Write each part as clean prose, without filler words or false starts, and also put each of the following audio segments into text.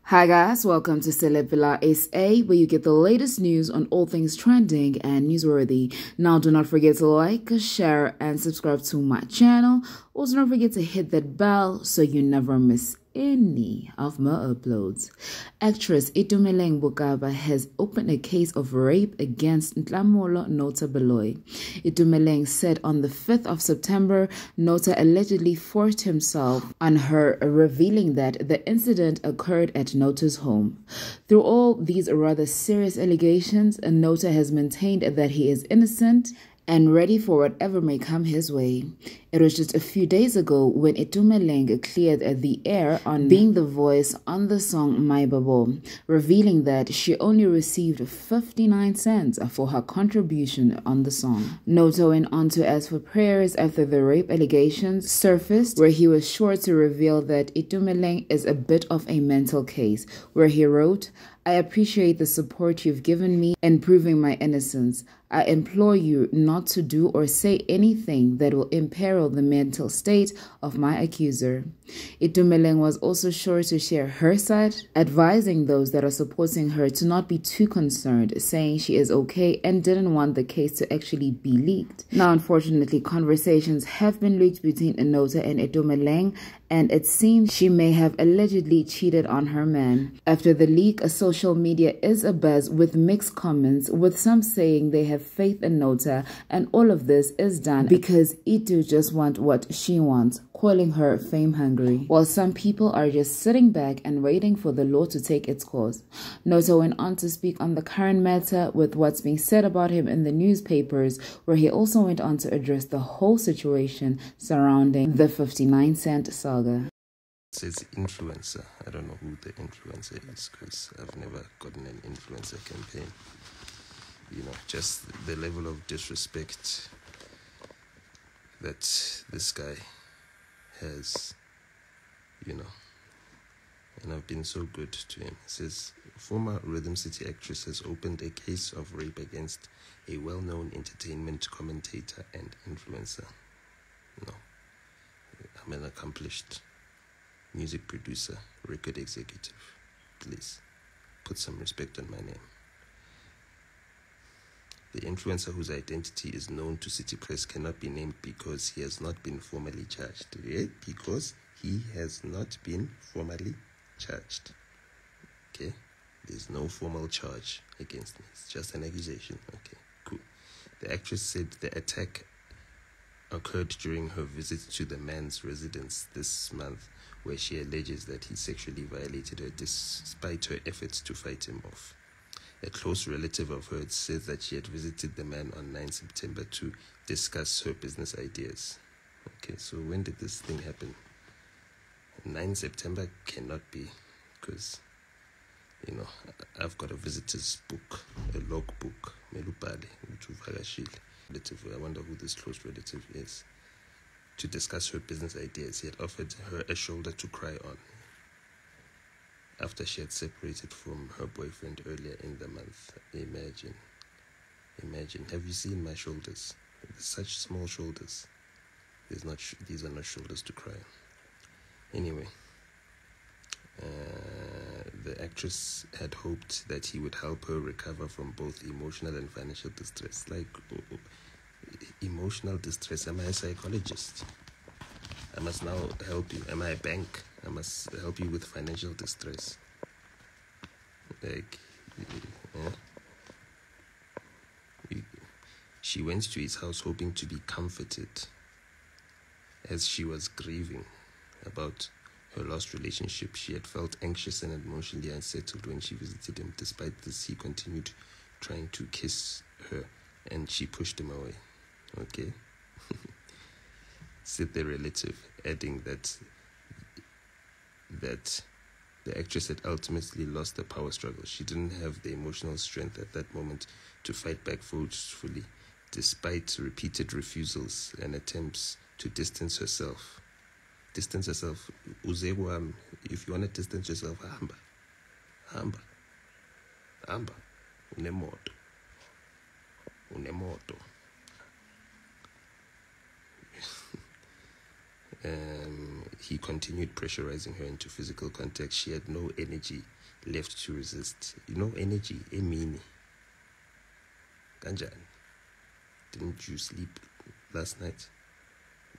Hi guys, welcome to Celebula SA, where you get the latest news on all things trending and newsworthy. Now do not forget to like, share and subscribe to my channel. Also don't forget to hit that bell so you never miss any of my uploads. Actress Itumeleng Bokaba has opened a case of rape against Nota. Itumeleng said on the 5th of September, Nota allegedly forced himself on her, revealing that the incident occurred at Nota's home. Through all these rather serious allegations, Nota has maintained that he is innocent and ready for whatever may come his way. It was just a few days ago when Itumeleng cleared the air on being the voice on the song My Babo, revealing that she only received 59 cents for her contribution on the song. Nota went on to ask for prayers after the rape allegations surfaced, where he was sure to reveal that Itumeleng is a bit of a mental case, where he wrote, "I appreciate the support you've given me in proving my innocence. I implore you not to do or say anything that will imperil the mental state of my accuser." Itumeleng was also sure to share her side, advising those that are supporting her to not be too concerned, saying she is okay and didn't want the case to actually be leaked. Now, unfortunately, conversations have been leaked between Nota and Itumeleng, and it seems she may have allegedly cheated on her man. After the leak, social media is abuzz with mixed comments, with some saying they have faith in Nota, and all of this is done because Itu just wants what she wants, calling her fame hungry, while some people are just sitting back and waiting for the law to take its course. Nota went on to speak on the current matter with what's being said about him in the newspapers, where he also went on to address the whole situation surrounding the 59-cent saga. It says influencer. I don't know who the influencer is because I've never gotten an influencer campaign. You know, just the level of disrespect that this guy has, you know, and I've been so good to him. It says, former Rhythm City actress has opened a case of rape against a well-known entertainment commentator and influencer. No, I'm an accomplished music producer, record executive. Please, put some respect on my name. The influencer whose identity is known to City Press cannot be named because he has not been formally charged. Yeah? Because he has not been formally charged. Okay? There's no formal charge against me. It's just an accusation. Okay, cool. The actress said the attack occurred during her visit to the man's residence this month, where she alleges that he sexually violated her despite her efforts to fight him off. A close relative of hers says that she had visited the man on 9 September to discuss her business ideas. Okay, so when did this thing happen? 9 September cannot be, because, you know, I've got a visitor's book, a log book, Melupale, I wonder who this close relative is. To discuss her business ideas, he had offered her a shoulder to cry on after she had separated from her boyfriend earlier in the month. Imagine. Have you seen my shoulders? Such small shoulders. These are not shoulders to cry on. Anyway, the actress had hoped that he would help her recover from both emotional and financial distress. Like, emotional distress. Am I a psychologist? I must now help you. Am I a bank? I must help you with financial distress. Like, yeah. She went to his house hoping to be comforted as she was grieving about her lost relationship. She had felt anxious and emotionally unsettled when she visited him. Despite this, he continued trying to kiss her and she pushed him away. Okay? Said the relative, adding that the actress had ultimately lost the power struggle. She didn't have the emotional strength at that moment to fight back forcefully, despite repeated refusals and attempts to distance herself. Distance herself. If you want to distance yourself, hamba. Unemoto. he continued pressurizing her into physical contact. She had no energy left to resist. Energy, emini. Kanjani. Didn't you sleep last night?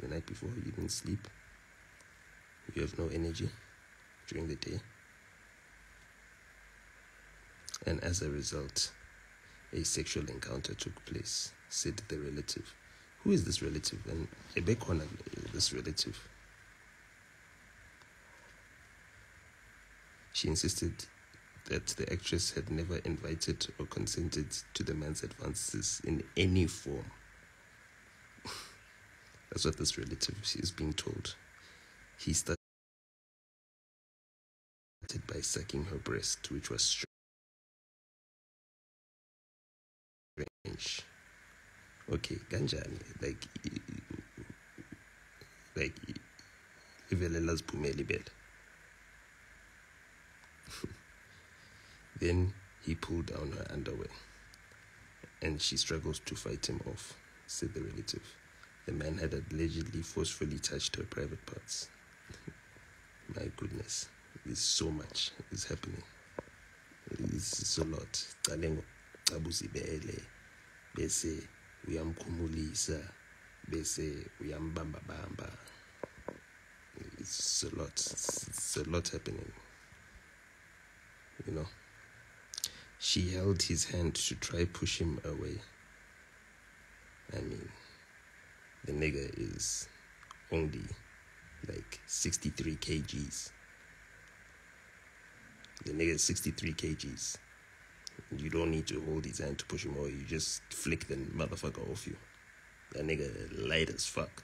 The night before, you didn't sleep? You have no energy during the day? And as a result, a sexual encounter took place, said the relative. Who is this relative? And Ebekona, this relative. She insisted that the actress had never invited or consented to the man's advances in any form. That's what this relative is being told. He started by sucking her breast, which was strange. Okay, ganjani, like ivelela's pumeli bed. Then he pulled down her underwear, and she struggles to fight him off, said the relative. The man had allegedly forcefully touched her private parts. My goodness, there's so much is happening. It's a lot. Bese uyamkhumulisa, bese uyambamba bamba. It's a lot. It's a lot happening. She held his hand to try push him away. I mean, the nigga is only like 63 kgs. The nigga is 63 kgs. You don't need to hold his hand to push him away. You just flick the motherfucker off you. That nigga light as fuck.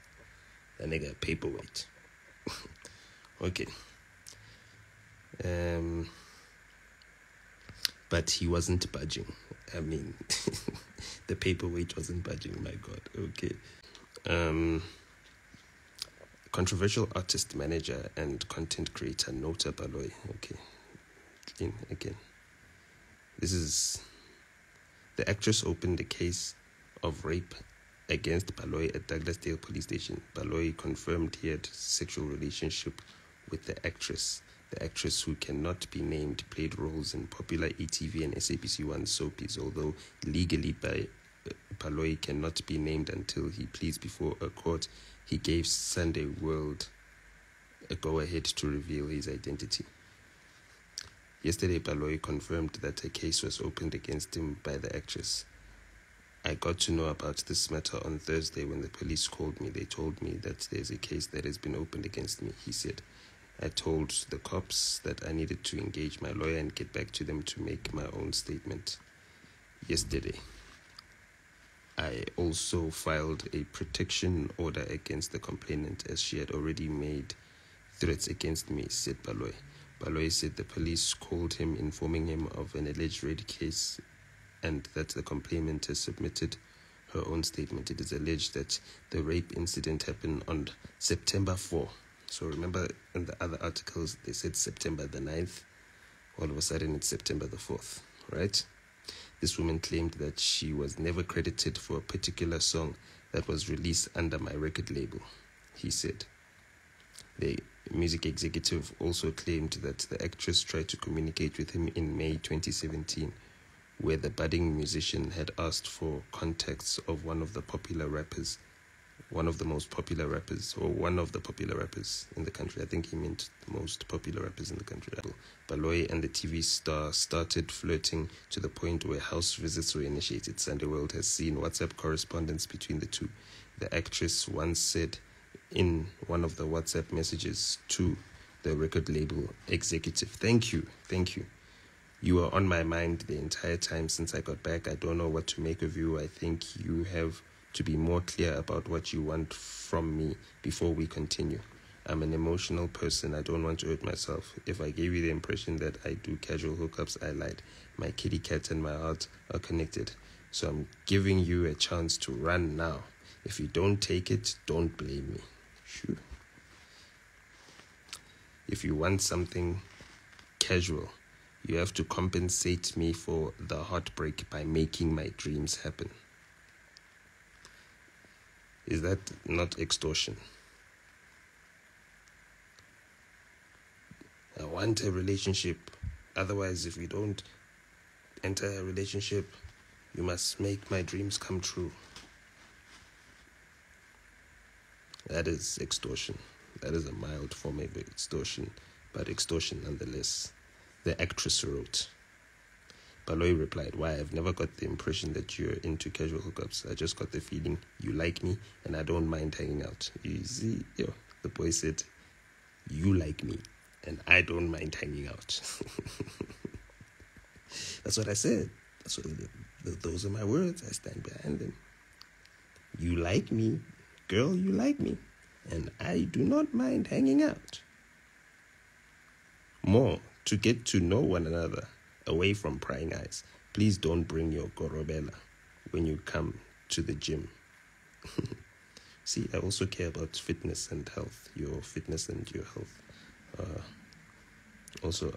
That nigga paperweight. Okay. But he wasn't budging. I mean, the paperweight wasn't budging, my God. Okay. Controversial artist, manager, and content creator Nota. Okay. Again. This is... The actress opened a case of rape against Baloyi at Douglasdale police station. Baloyi confirmed he had sexual relationship with the actress. The actress, who cannot be named, played roles in popular ETV and SABC1 soapies, although legally Baloyi cannot be named until he pleads before a court. He gave Sunday World a go-ahead to reveal his identity. Yesterday, Baloyi confirmed that a case was opened against him by the actress. I got to know about this matter on Thursday when the police called me. They told me that there's a case that has been opened against me, he said. I told the cops that I needed to engage my lawyer and get back to them to make my own statement. Yesterday, I also filed a protection order against the complainant, as she had already made threats against me, said Baloyi. Baloyi said the police called him, informing him of an alleged rape case and that the complainant has submitted her own statement. It is alleged that the rape incident happened on September 4. So remember, in the other articles, they said September the 9th. All of a sudden, it's September the 4th, right? This woman claimed that she was never credited for a particular song that was released under my record label, he said. The music executive also claimed that the actress tried to communicate with him in May 2017, where the budding musician had asked for contacts of one of the popular rappers in the country. I think he meant the most popular rappers in the country. Baloyi and the TV star started flirting to the point where house visits were initiated. Sunday World has seen WhatsApp correspondence between the two. The actress once said in one of the WhatsApp messages to the record label executive, Thank you. You were on my mind the entire time since I got back. I don't know what to make of you. I think you have to be more clear about what you want from me before we continue. I'm an emotional person. I don't want to hurt myself. If I gave you the impression that I do casual hookups, I lied. My kitty cat and my heart are connected. So I'm giving you a chance to run now. If you don't take it, don't blame me. Sure. If you want something casual, you have to compensate me for the heartbreak by making my dreams happen. Is that not extortion? want a relationship. Otherwise, if we don't enter a relationship, you must make my dreams come true. That is extortion. That is a mild form of extortion, but extortion nonetheless. The actress wrote. Baloyi replied, "Why? I've never got the impression that you're into casual hookups. I just got the feeling you like me and I don't mind hanging out." You see, the boy said, "You like me and I don't mind hanging out." That's what I said. Those are my words. I stand behind them. You like me, girl, you like me, and I do not mind hanging out. More, to get to know one another, away from prying eyes. Please don't bring your gorobela when you come to the gym. See, I also care about fitness and health, your fitness and your health. Also,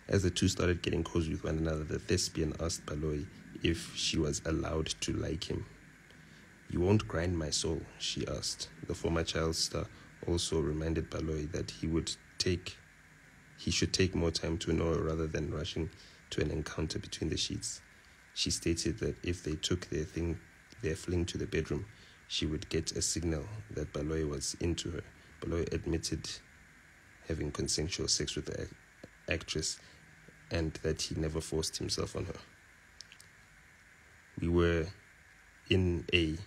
as the two started getting close with one another, the thespian asked Baloyi if she was allowed to like him. "You won't grind my soul?" she asked. The former child star also reminded Baloyi that he should take more time to know her rather than rushing to an encounter between the sheets. She stated that if they took their fling to the bedroom, she would get a signal that Baloyi was into her. Baloyi admitted having consensual sex with the actress and that he never forced himself on her. We were in a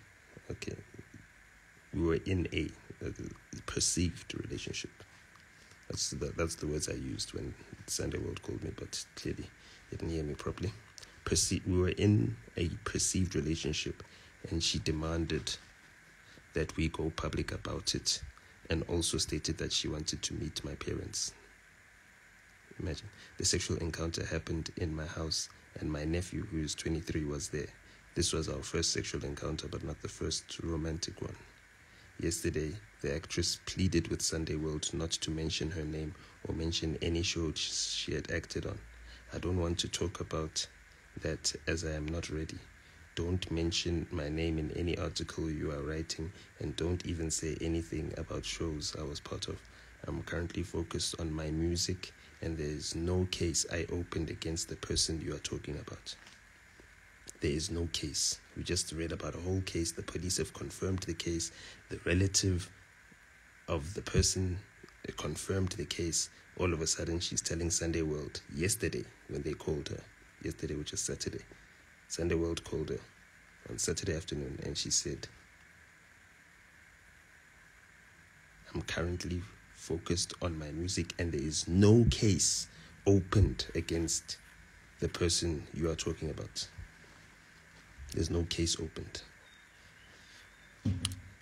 perceived relationship. That's the words I used when Sunday World called me, but clearly they didn't hear me properly. We were in a perceived relationship, and she demanded that we go public about it, and also stated that she wanted to meet my parents. Imagine, the sexual encounter happened in my house, and my nephew, who is 23, was there. This was our first sexual encounter, but not the first romantic one. Yesterday, the actress pleaded with Sunday World not to mention her name or mention any show she had acted on. "I don't want to talk about that as I am not ready. Don't mention my name in any article you are writing, and don't even say anything about shows I was part of. I'm currently focused on my music, and there is no case I opened against the person you are talking about." There is no case. We just read about a whole case. The police have confirmed the case. The relative of the person confirmed the case. All of a sudden, she's telling Sunday World yesterday when they called her. Yesterday, which is Saturday. Sunday World called her on Saturday afternoon, and she said, "I'm currently focused on my music, and there is no case opened against the person you are talking about. There's no case opened."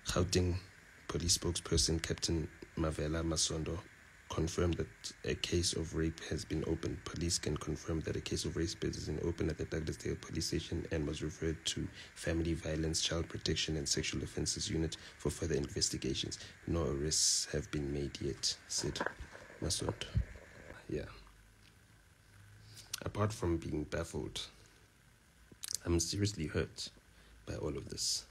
Gauteng police spokesperson Captain Mavela Masondo confirmed that a case of rape has been opened. Police can confirm that a case of rape has been opened at the Douglasdale police station and was referred to Family Violence, Child Protection and Sexual Offences Unit for further investigations. No arrests have been made yet, said Masondo. Yeah. Apart from being baffled, I'm seriously hurt by all of this.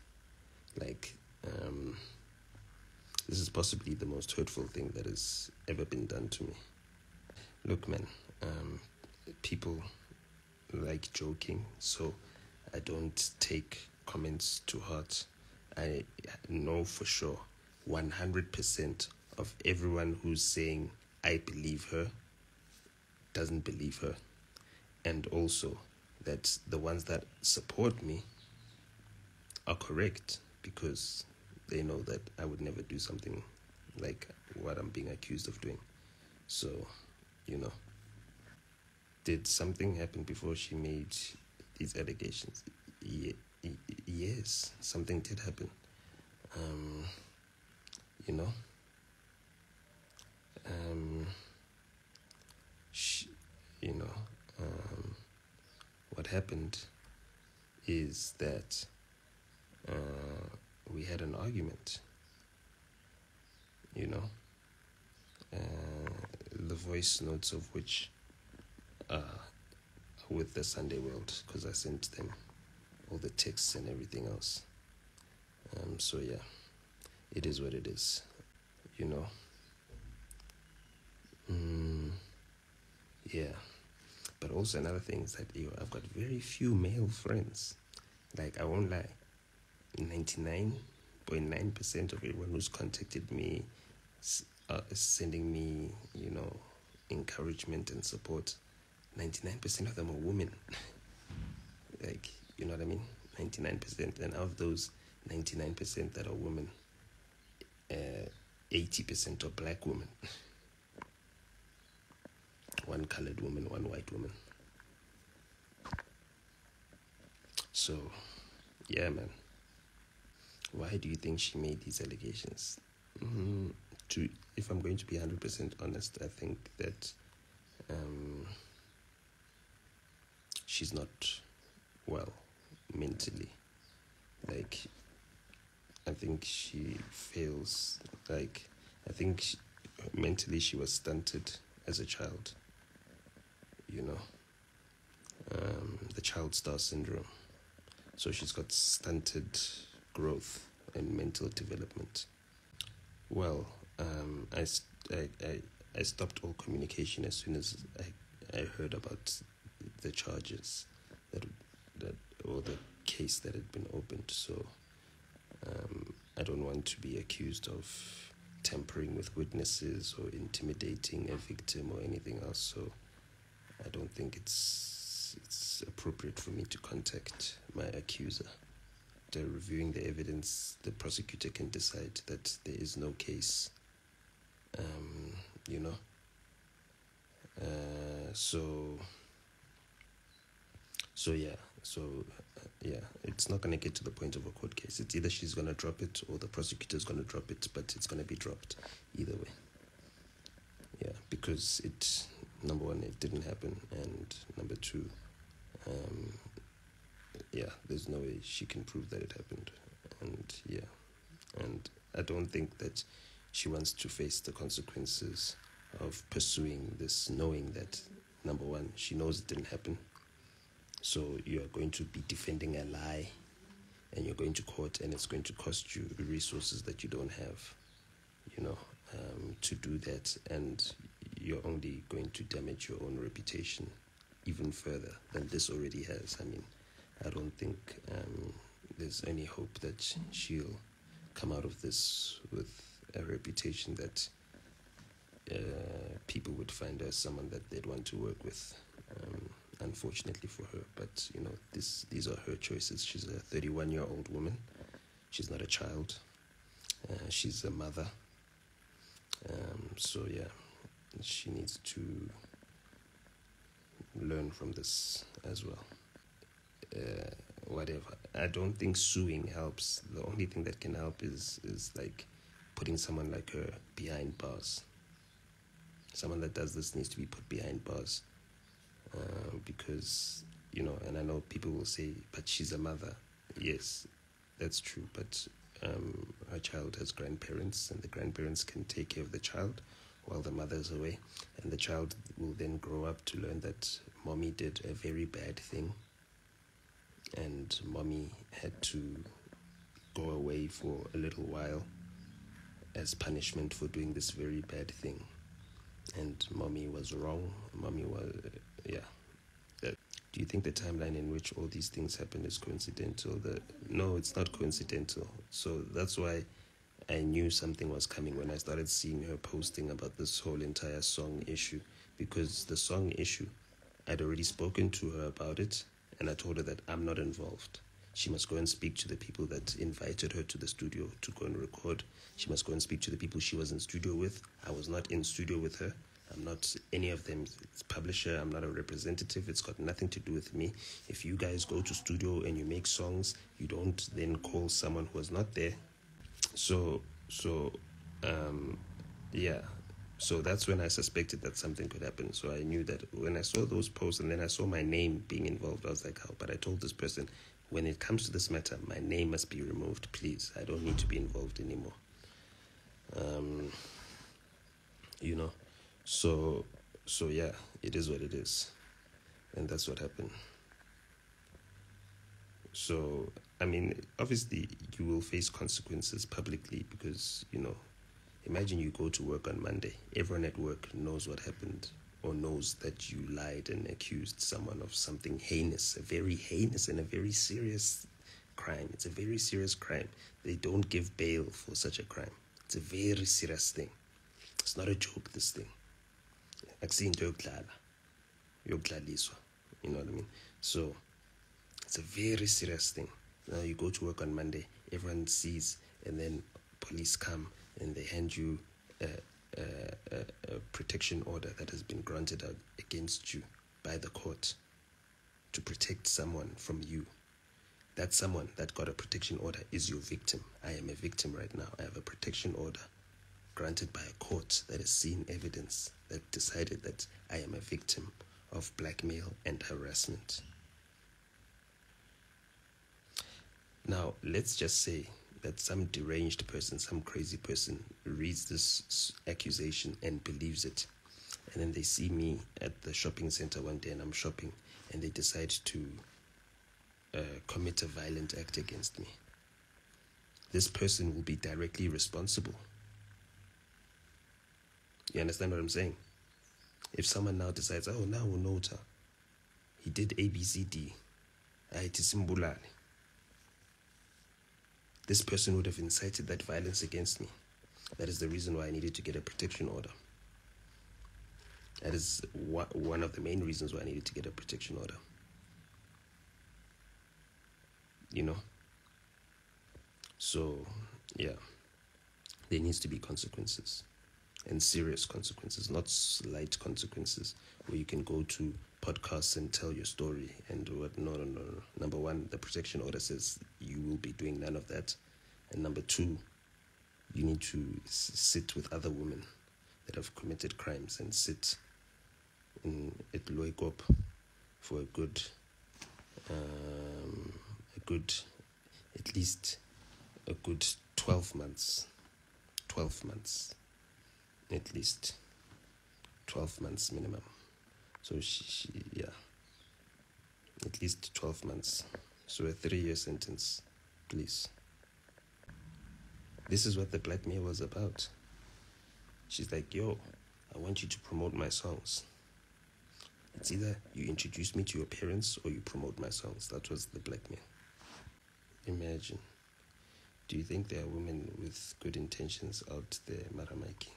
This is possibly the most hurtful thing that has ever been done to me. Look, man, people like joking, so I don't take comments to heart. I know for sure 100% of everyone who's saying I believe her doesn't believe her. And also that the ones that support me are correct, because they know that I would never do something like what I'm being accused of doing. So, did something happen before she made these allegations? Yes, something did happen. What happened is that we had an argument, the voice notes of which with the Sunday World, because I sent them all the texts and everything else. So yeah, it is what it is, Yeah. But also another thing is that I've got very few male friends. Like, I won't lie, 99.9% of everyone who's contacted me is sending me, encouragement and support. 99% of them are women. Like, you know what I mean? 99%. And of those 99% that are women, 80% are black women. One colored woman, one white woman. So, yeah, man. Why do you think she made these allegations? If I'm going to be 100% honest, I think that she's not well mentally. Like, I think she fails. Like, I think mentally she was stunted as a child. The child star syndrome. So she's got stunted growth and mental development. Well, I stopped all communication as soon as I heard about the charges or the case that had been opened. So I don't want to be accused of tampering with witnesses or intimidating a victim or anything else. So I don't think it's appropriate for me to contact my accuser. After reviewing the evidence, the prosecutor can decide that there is no case. It's not going to get to the point of a court case. It's either she's going to drop it or the prosecutor's going to drop it, but it's going to be dropped either way. Yeah, because number one, it didn't happen, and number two, there's no way she can prove that it happened. And I don't think that she wants to face the consequences of pursuing this, knowing that, number one, she knows it didn't happen. So you're going to be defending a lie, and you're going to court, and it's going to cost you resources that you don't have, to do that, and you're only going to damage your own reputation even further than this already has. I mean, I don't think there's any hope that she'll come out of this with a reputation that people would find her someone that they'd want to work with, unfortunately for her. But, these are her choices. She's a 31-year-old woman. She's not a child. She's a mother. She needs to learn from this as well. Whatever. I don't think suing helps. The only thing that can help is like putting someone like her behind bars. Someone that does this needs to be put behind bars. Because, and I know people will say, but she's a mother. Yes, that's true. But her child has grandparents, and the grandparents can take care of the child while the mother is away. And the child will then grow up to learn that mommy did a very bad thing, and mommy had to go away for a little while as punishment for doing this very bad thing. And mommy was wrong. Mommy was, Do you think the timeline in which all these things happen is coincidental? No, it's not coincidental. So that's why I knew something was coming when I started seeing her posting about this whole entire song issue. Because the song issue, I'd already spoken to her about it, and I told her that I'm not involved. She must go and speak to the people that invited her to the studio to go and record. She must go and speak to the people she was in studio with. I was not in studio with her. I'm not any of them. It's publisher. I'm not a representative. It's got nothing to do with me. If you guys go to studio and you make songs, you don't then call someone who was not there. So that's when I suspected that something could happen. So I knew that when I saw those posts and then I saw my name being involved, I was like, how? But I told this person, when it comes to this matter, my name must be removed, please. I don't need to be involved anymore. So yeah, it is what it is. And that's what happened. So, I mean, obviously you will face consequences publicly because, imagine you go to work on Monday. Everyone at work knows what happened or knows that you lied and accused someone of something heinous, a very heinous and a very serious crime. It's a very serious crime. They don't give bail for such a crime. It's a very serious thing. It's not a joke, this thing. You know what I mean? So it's a very serious thing. Now you go to work on Monday, everyone sees, and then police come and they hand you a protection order that has been granted against you by the court to protect someone from you. That someone that got a protection order is your victim. I am a victim right now. I have a protection order granted by a court that has seen evidence that decided that I am a victim of blackmail and harassment. Now, let's just say that some deranged person, some crazy person reads this accusation and believes it. And then they see me at the shopping center one day and I'm shopping and they decide to commit a violent act against me. This person will be directly responsible. You understand what I'm saying? If someone now decides, oh, now Nota, he did ABCD, this person would have incited that violence against me. That is the reason why I needed to get a protection order. That is one of the main reasons why I needed to get a protection order. You know? So, yeah. There needs to be consequences. And serious consequences, not slight consequences where you can go to podcasts and tell your story and what. No. Number one, the protection order says you will be doing none of that. And number two, you need to sit with other women that have committed crimes and sit at Loikop for a good, at least a good 12 months. 12 months. At least 12 months minimum. So she at least 12 months. So a 3-year sentence, please. This is what the blackmail was about. She's like, yo, I want you to promote my songs. It's either you introduce me to your parents or you promote my songs. That was the blackmail. Imagine. Do you think there are women with good intentions out there, Maramaiki?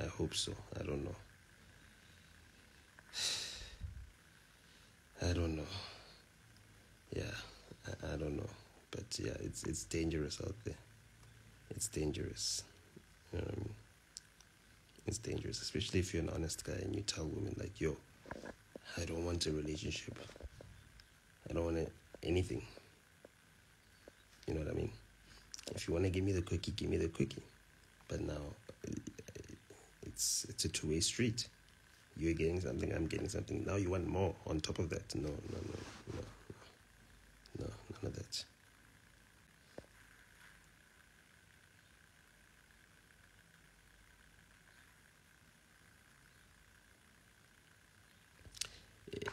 I hope so. I don't know. I don't know. Yeah, I don't know. But yeah, it's dangerous out there. It's dangerous. You know what I mean? It's dangerous, especially if you're an honest guy and you tell women like, yo, I don't want a relationship. I don't want anything. You know what I mean? If you want to give me the cookie, give me the cookie. But now, it's a two-way street. You're getting something, I'm getting something. Now you want more on top of that. No, none of that.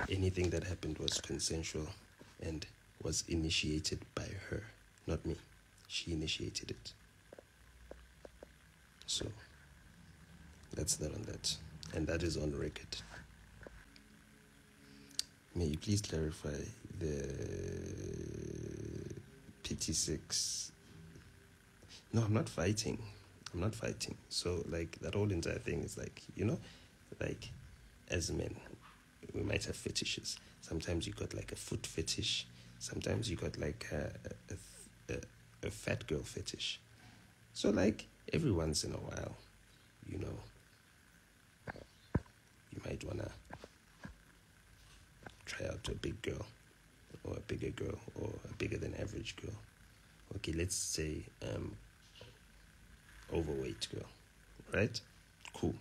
Anything that happened was consensual and was initiated by her, not me. She initiated it. So that's that on that. And that is on record. May you please clarify the PT6? No, I'm not fighting. So, like, that whole entire thing is like, you know, like, as men, we might have fetishes. Sometimes you got, like, a foot fetish. Sometimes you got, like, a fat girl fetish. So, like, every once in a while, you know, you might want to try out a big girl or a bigger girl or a bigger than average girl. Okay, let's say overweight girl, right? Cool.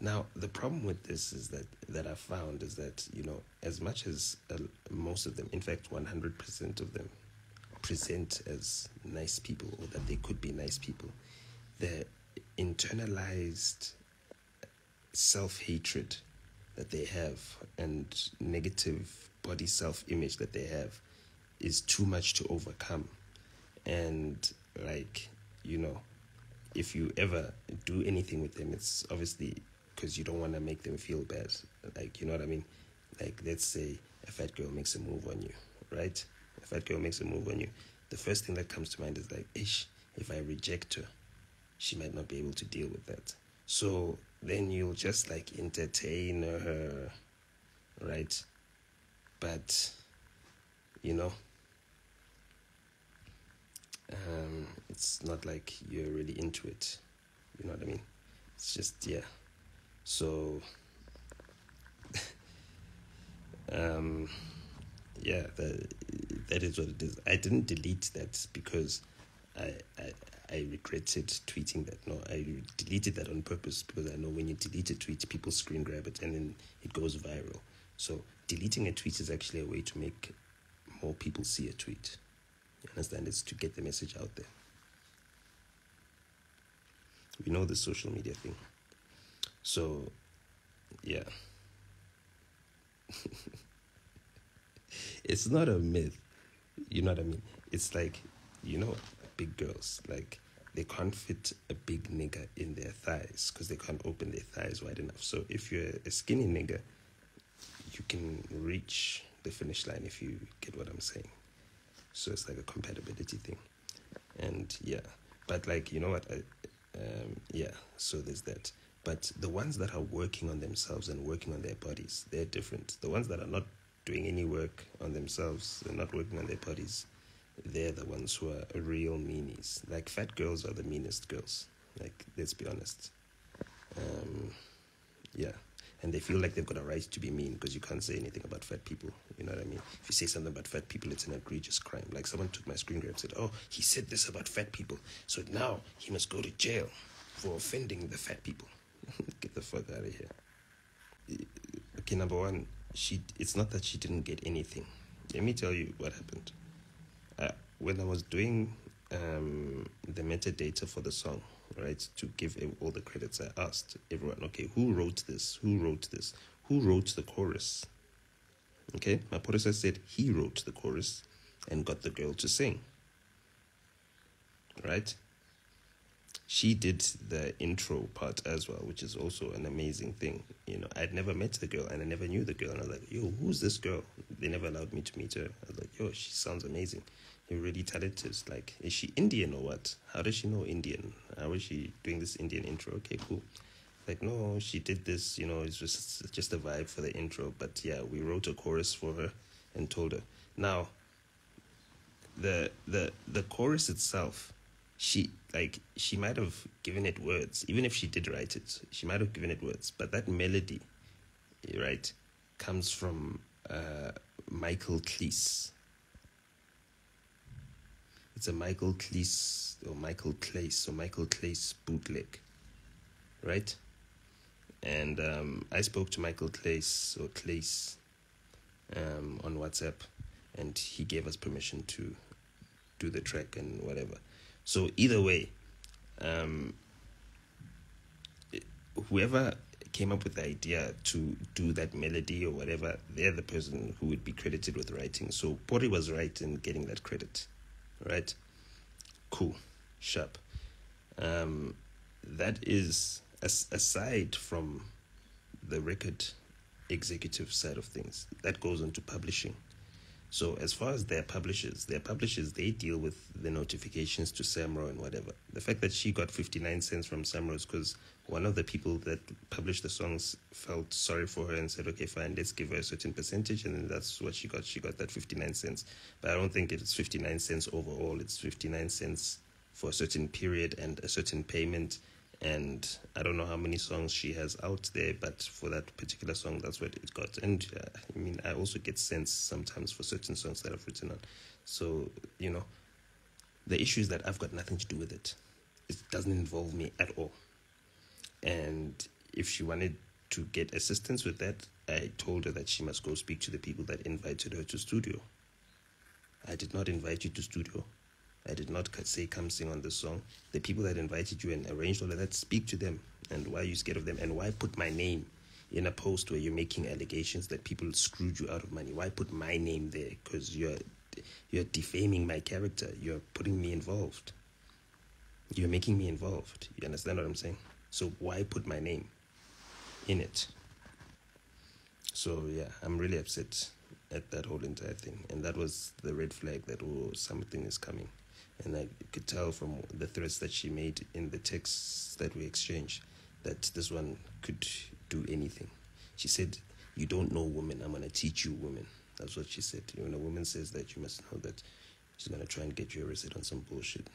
Now, the problem with this is that I found is that, you know, as much as most of them, in fact, 100% of them present as nice people or that they could be nice people, the internalized self-hatred that they have and negative body self-image that they have is too much to overcome. And, like, you know, if you ever do anything with them, it's obviously because you don't want to make them feel bad. Like, you know what I mean? Like, let's say a fat girl makes a move on you, right? A fat girl makes a move on you. The first thing that comes to mind is like, ish, if I reject her, she might not be able to deal with that. So then you'll just like entertain her, right? But, you know, it's not like you're really into it. You know what I mean? It's just, yeah. So, yeah, that is what it is. I didn't delete that because I regretted tweeting that. No, I deleted that on purpose because I know when you delete a tweet, people screen grab it and then it goes viral. So deleting a tweet is actually a way to make more people see a tweet. You understand? It's to get the message out there. We know the social media thing. So, yeah. It's not a myth. You know what I mean? It's like, you know, big girls, like, they can't fit a big nigger in their thighs because they can't open their thighs wide enough. So if you're a skinny nigger, you can reach the finish line, if you get what I'm saying. So it's like a compatibility thing. And yeah, but like, you know what, yeah, so there's that. But the ones that are working on themselves and working on their bodies, they're different. The ones that are not doing any work on themselves and not working on their bodies, they're the ones who are real meanies. Like, fat girls are the meanest girls. Like, let's be honest. Yeah. And they feel like they've got a right to be mean because you can't say anything about fat people. You know what I mean? If you say something about fat people, it's an egregious crime. Like, someone took my screen grab and said, oh, he said this about fat people, so now he must go to jail for offending the fat people. Get the fuck out of here. Okay, number one, it's not that she didn't get anything. Let me tell you what happened. When I was doing the metadata for the song, right, to give all the credits, I asked everyone, okay, who wrote this? Who wrote this? Who wrote the chorus? Okay, my producer said he wrote the chorus and got the girl to sing. Right? She did the intro part as well, which is also an amazing thing. You know, I'd never met the girl and I never knew the girl. And I was like, yo, who's this girl? They never allowed me to meet her. I was like, yo, she sounds amazing. You're really talented. Like, is she Indian or what? How does she know Indian? How is she doing this Indian intro? Okay, cool. Like, no, she did this, you know, it's just a vibe for the intro. But yeah, we wrote a chorus for her and told her. Now, the chorus itself, she might have given it words. Even if she did write it, she might have given it words. But that melody, right, comes from Michael Cleese. It's a Michael Cleese or Michael Clace bootleg, right? And I spoke to Michael Clace on WhatsApp, and he gave us permission to do the track and whatever. So either way, whoever came up with the idea to do that melody or whatever, they're the person who would be credited with writing. So Pori was right in getting that credit, right? Cool, sharp. That is aside from the record executive side of things. That goes into publishing. So as far as their publishers, they deal with the notifications to Samro and whatever. The fact that she got 59 cents from Samro is because one of the people that published the songs felt sorry for her and said, okay, fine, let's give her a certain percentage. And then that's what she got. She got that 59 cents. But I don't think it's 59 cents overall. It's 59 cents for a certain period and a certain payment. And I don't know how many songs she has out there, but for that particular song, that's what it got. And I mean, I also get cents sometimes for certain songs that I've written on. So, you know, the issue is that I've got nothing to do with it. It doesn't involve me at all. And if she wanted to get assistance with that, I told her that she must go speak to the people that invited her to studio. I did not invite you to studio. I did not say come sing on this song. The people that invited you and arranged all of that, speak to them. And why are you scared of them? And why put my name in a post where you're making allegations that people screwed you out of money? Why put my name there? Because you're defaming my character. You're putting me involved. You're making me involved. You understand what I'm saying? So why put my name? in it. So yeah, I'm really upset at that whole entire thing, and that was the red flag that something is coming. And I could tell from the threats that she made in the texts that we exchanged that this one could do anything. She said, "You don't know women, I'm going to teach you women." That's what she said. When a woman says that, you must know that she's going to try and get you arrested on some bullshit.